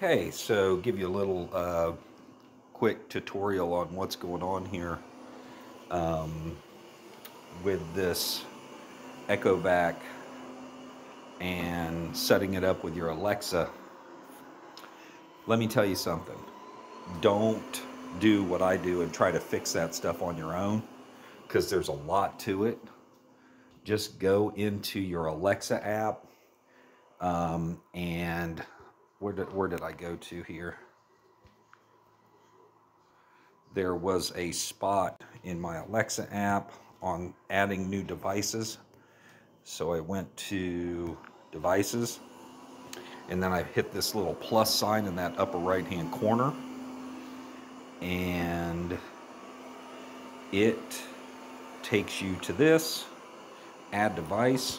Okay, so give you a little quick tutorial on what's going on here with this ecovac and setting it up with your Alexa. Let me tell you something. Don't do what I do and try to fix that stuff on your own, because there's a lot to it. Just go into your Alexa app, and where did I go to here? There was a spot in my Alexa app on adding new devices. So I went to devices, and then I hit this little plus sign in that upper right hand corner, and it takes you to this, add device,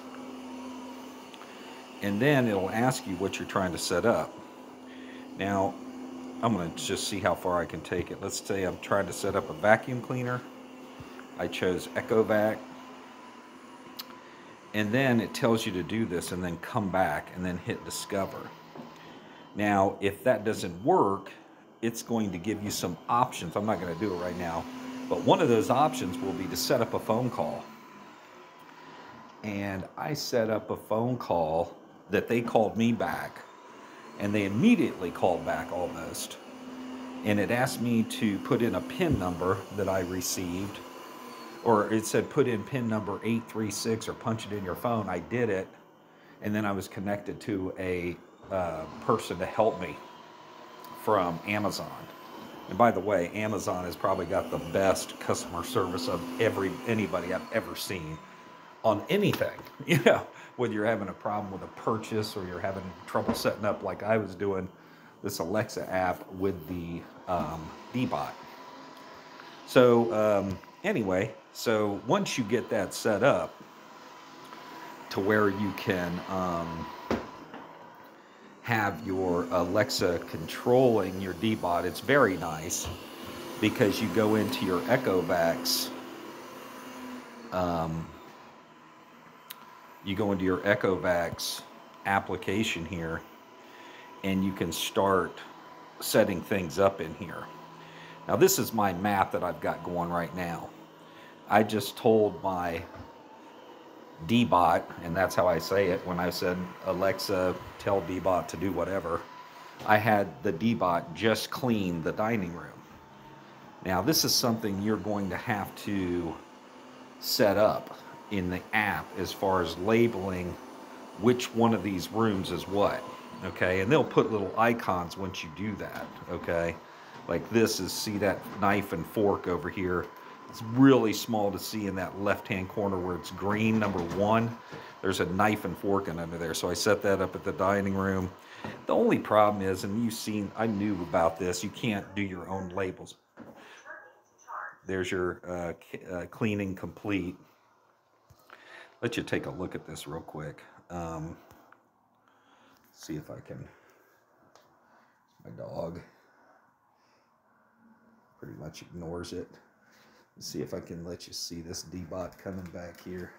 and then it'll ask you what you're trying to set up. Now, I'm going to just see how far I can take it. Let's say I'm trying to set up a vacuum cleaner. I chose ecovac, and then it tells you to do this and then come back and then hit discover. Now, if that doesn't work, it's going to give you some options. I'm not going to do it right now, but one of those options will be to set up a phone call. And I set up a phone call that they called me back, and they immediately called back almost. And it asked me to put in a PIN number that I received, or it said put in PIN number 836 or punch it in your phone. I did it, and then I was connected to a person to help me from Amazon. And by the way, Amazon has probably got the best customer service of anybody I've ever seen on anything. You know, whether you're having a problem with a purchase or you're having trouble setting up, like I was doing this Alexa app with the Deebot. So anyway, so once you get that set up to where you can have your Alexa controlling your Deebot, it's very nice, because you go into your ecovacs. You go into your ecovacs application here, and you can start setting things up in here. Now, this is my map that I've got going right now. I just told my Deebot, and that's how I say it when I said, Alexa, tell Deebot to do whatever. I had the Deebot just clean the dining room. Now, this is something you're going to have to set up in the app as far as labeling which one of these rooms is what, okay? And they'll put little icons once you do that, okay? Like this is, see that knife and fork over here? It's really small to see in that left-hand corner where it's green, number 1. There's a knife and fork under there. So I set that up at the dining room. The only problem is, and you've seen, I knew about this, you can't do your own labels. There's your cleaning complete. Let you take a look at this real quick. See if I can, my dog pretty much ignores it. Let's see if I can let you see this Deebot coming back here,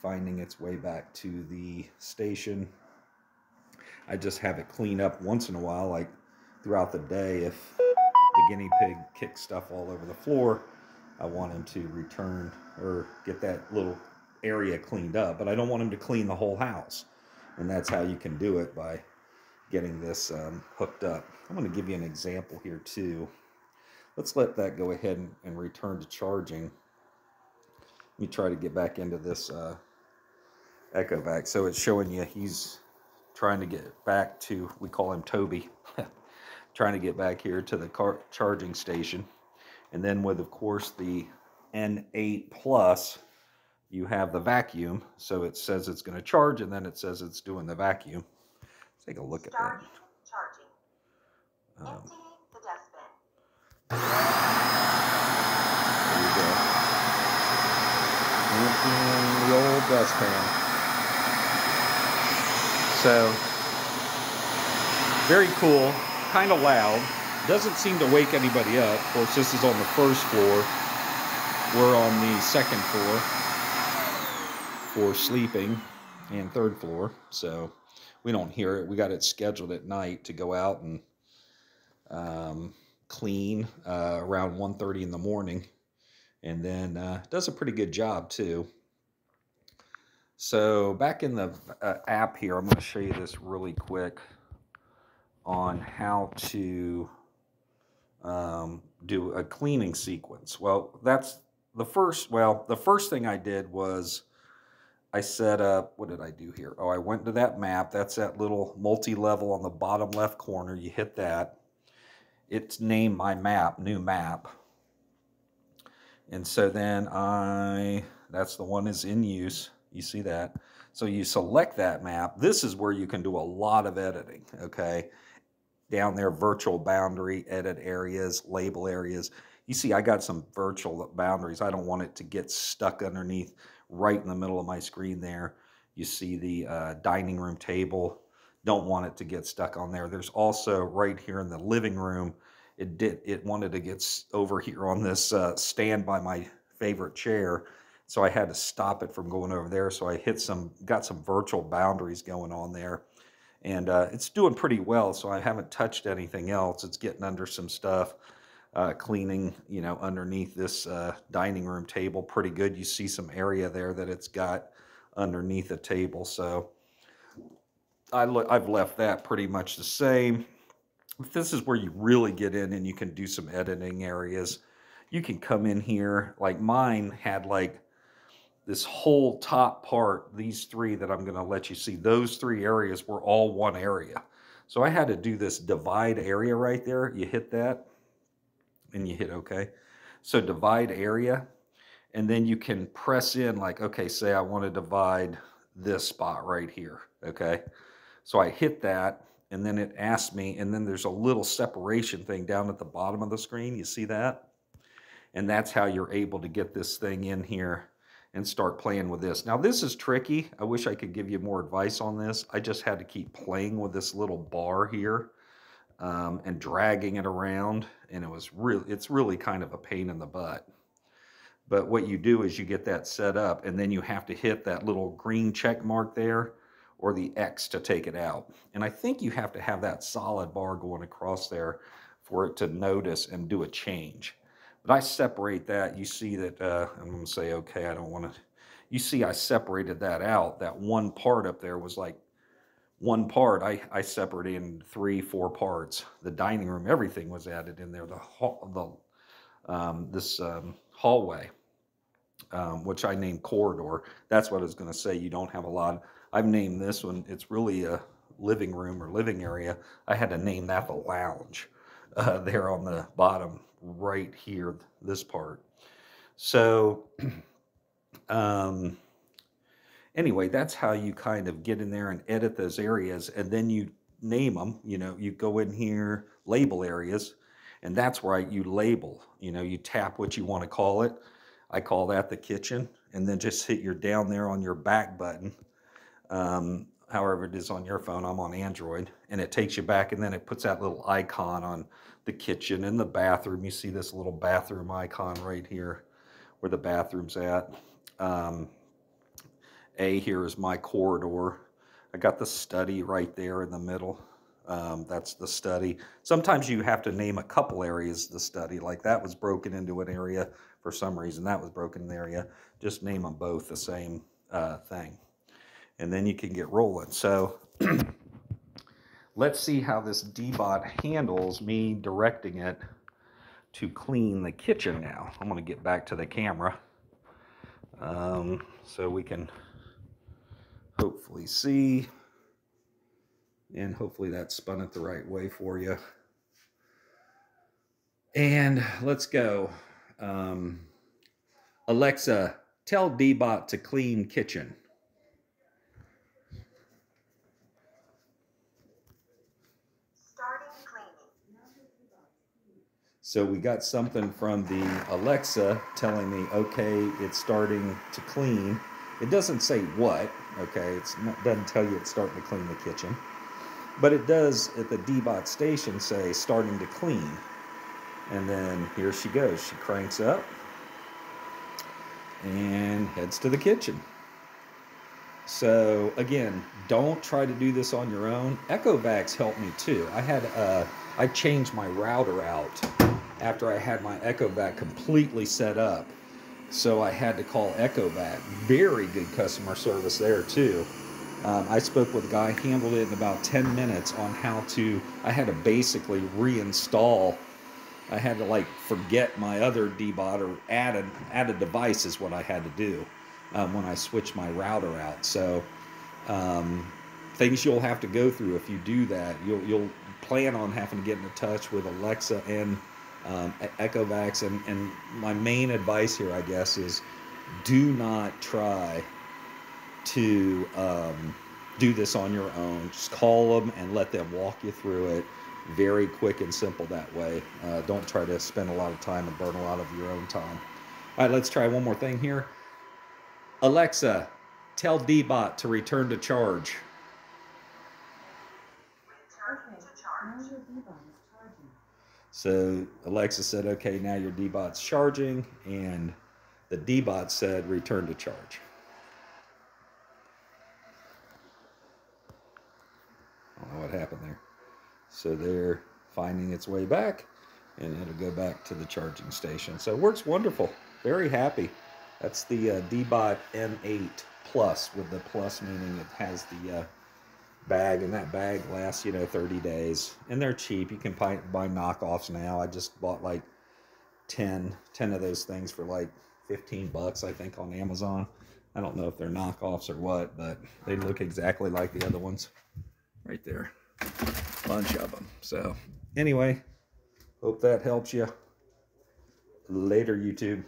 finding its way back to the station. I just have it clean up once in a while, like throughout the day. If the guinea pig kicks stuff all over the floor, I want him to return or get that little area cleaned up, but I don't want him to clean the whole house. And that's how you can do it, by getting this hooked up. I'm going to give you an example here too. Let's let that go ahead and return to charging. Let me try to get back into this ecovac. So it's showing you he's trying to get back to, we call him Toby, trying to get back here to the charging station. And then with, of course, the N8 Plus, you have the vacuum. So it says it's going to charge, and then it says it's doing the vacuum. Let's take a look at that. Emptying the dustbin. There you go. Emptying the old dustpan. So, very cool, kind of loud. Doesn't seem to wake anybody up. Of course, this is on the first floor. We're on the second floor for sleeping, and third floor. So we don't hear it. We got it scheduled at night to go out and clean around 1:30 in the morning, and then does a pretty good job too. So back in the app here, I'm going to show you this really quick on how to do a cleaning sequence. Well, that's the first. Well, the first thing I did was I set up, what did I do here? Oh, I went to that map. That's that little multi-level on the bottom left corner. You hit that. It's named my map, new map. And so then that's the one is in use. You see that? So you select that map. This is where you can do a lot of editing, okay? Down there, virtual boundary, edit areas, label areas. You see, I got some virtual boundaries. I don't want it to get stuck underneath right in the middle of my screen there. You see the dining room table. Don't want it to get stuck on there. There's also right here in the living room, it wanted to get over here on this stand by my favorite chair. So I had to stop it from going over there. So I got some virtual boundaries going on there. And it's doing pretty well, so I haven't touched anything else. It's getting under some stuff, cleaning, you know, underneath this dining room table pretty good. You see some area there that it's got underneath the table, so I've left that pretty much the same. This is where you really get in and you can do some editing areas. You can come in here, like mine had like this whole top part, these three that I'm going to let you see, those three areas were all one area. So I had to do this divide area right there. You hit that and you hit OK. So divide area, and then you can press in like, okay, say I want to divide this spot right here. Okay. So I hit that and then it asked me, and then there's a little separation thing down at the bottom of the screen. You see that? And that's how you're able to get this thing in here and start playing with this. Now this is tricky. I wish I could give you more advice on this. I just had to keep playing with this little bar here and dragging it around, and it's really kind of a pain in the butt. But what you do is you get that set up, and then you have to hit that little green check mark there or the X to take it out. And I think you have to have that solid bar going across there for it to notice and do a change. But I separate that. You see that, I'm going to say, okay, I don't want to. You see I separated that out. That one part up there was like one part. I separated in 3-4 parts. The dining room, everything was added in there. This hallway, which I named corridor. That's what I was going to say. You don't have a lot. I've named this one. It's really a living room or living area. I had to name that the lounge there on the bottom right here, this part. So anyway, that's how you kind of get in there and edit those areas, and then you name them. You know, you go in here, label areas, and that's where you label. You know, you tap what you want to call it. I call that the kitchen, and then just hit your down there on your back button. However it is on your phone, I'm on Android, and it takes you back, and then it puts that little icon on the kitchen and the bathroom. You see this little bathroom icon right here where the bathroom's at. A here is my corridor. I got the study right there in the middle. That's the study. Sometimes you have to name a couple areas the study, like that was broken into an area for some reason. That was broken in the area. Just name them both the same thing. And then you can get rolling. So let's see how this Deebot handles me directing it to clean the kitchen now. I'm going to get back to the camera so we can hopefully see, and hopefully that spun it the right way for you. And let's go. Alexa, tell Deebot to clean kitchen. So we got something from the Alexa telling me, okay, it's starting to clean. It doesn't say what, okay? It doesn't tell you it's starting to clean the kitchen. But it does at the Deebot station say starting to clean. And then here she goes. She cranks up and heads to the kitchen. So again, don't try to do this on your own. Ecovacs helped me too. I changed my router out after I had my ecovac completely set up. So I had to call ecovac. Very good customer service there too. I spoke with a guy, handled it in about 10 minutes on how to, I had to basically reinstall. I had to like forget my other Deebot or add a device is what I had to do when I switched my router out. So um, things you'll have to go through if you do that. You'll plan on having to get in touch with Alexa and ecovacs. And my main advice here, I guess, is do not try to do this on your own. Just call them and let them walk you through it. Very quick and simple that way. Don't try to spend a lot of time and burn a lot of your own time. All right, let's try one more thing here. Alexa, tell Deebot to return to charge. So Alexa said, okay, now your Deebot's charging, and the Deebot said, return to charge. I don't know what happened there. So they're finding its way back, and it'll go back to the charging station. So it works wonderful. Very happy. That's the Deebot M8 Plus, with the plus meaning it has the bag, and that bag lasts 30 days, and they're cheap. You can buy knockoffs now. I just bought like 10 of those things for like $15, I think, on Amazon. I don't know if they're knockoffs or what, but they look exactly like the other ones right there. Bunch of them. So anyway, hope that helps you. Later, YouTube.